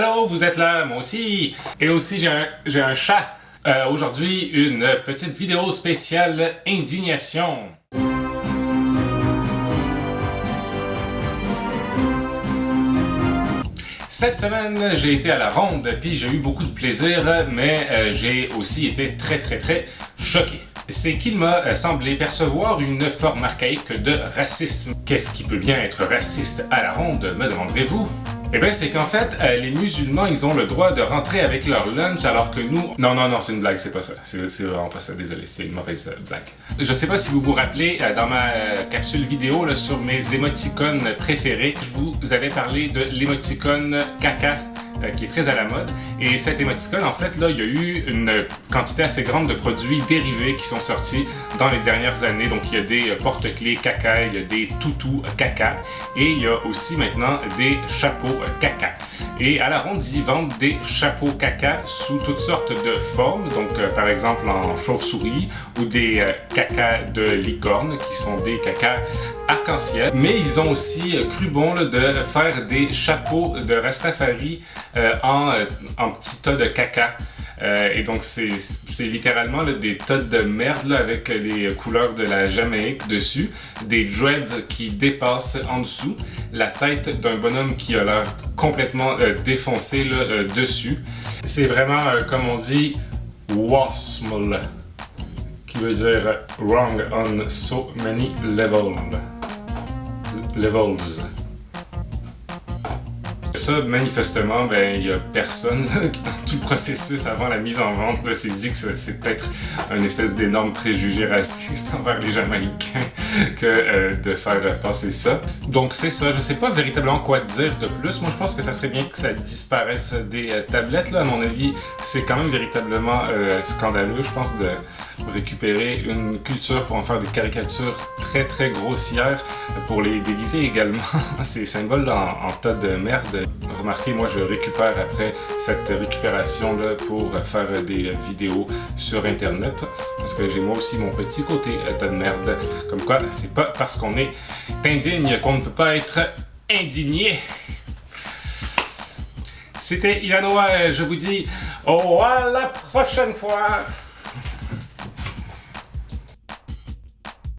Allô, vous êtes là, moi aussi. Et aussi, j'ai un chat. Aujourd'hui, une petite vidéo spéciale indignation. Cette semaine, j'ai été à la ronde, puis j'ai eu beaucoup de plaisir, mais j'ai aussi été très choqué. C'est qu'il m'a semblé percevoir une forme archaïque de racisme. Qu'est-ce qui peut bien être raciste à la ronde, me demanderez-vous? Eh bien, c'est qu'en fait, les musulmans, ils ont le droit de rentrer avec leur lunch, alors que nous... Non, c'est une blague, c'est pas ça. C'est vraiment pas ça, désolé, c'est une mauvaise blague. Je sais pas si vous vous rappelez, dans ma capsule vidéo là, sur mes émoticônes préférés, je vous avais parlé de l'émoticône caca, qui est très à la mode. Et cet émoticône, en fait, là, il y a eu une quantité assez grande de produits dérivés qui sont sortis dans les dernières années. Donc, il y a des porte-clés caca, il y a des toutous caca, et il y a aussi maintenant des chapeaux caca. Et à la ronde, ils vendent des chapeaux caca sous toutes sortes de formes. Donc, par exemple, en chauve-souris, ou des caca de licorne, qui sont des caca arc-en-ciel. Mais ils ont aussi cru bon là, de faire des chapeaux de Rastafari en petits tas de caca. Et donc, c'est littéralement là, des tas de merde là, avec les couleurs de la Jamaïque dessus, des dreads qui dépassent en dessous, la tête d'un bonhomme qui a l'air complètement défoncé là, dessus. C'est vraiment, comme on dit, wasml, qui veut dire wrong on so many levels. Ça, manifestement, ben, il y a personne dans tout le processus avant la mise en vente là, s'est dit que c'est peut-être une espèce d'énorme préjugé raciste envers les Jamaïcains que de faire passer ça. Donc c'est ça, je sais pas véritablement quoi dire de plus. Moi je pense que ça serait bien que ça disparaisse des tablettes là. À mon avis, c'est quand même véritablement scandaleux, je pense, de récupérer une culture pour en faire des caricatures très grossières, pour les déguiser également. Ces symboles en tas de merde. Remarquez, moi je récupère après cette récupération-là pour faire des vidéos sur Internet, parce que j'ai moi aussi mon petit côté tas de merde. Comme quoi, c'est pas parce qu'on est indigne qu'on ne peut pas être indigné. C'était Ilanoa, je vous dis à la prochaine fois!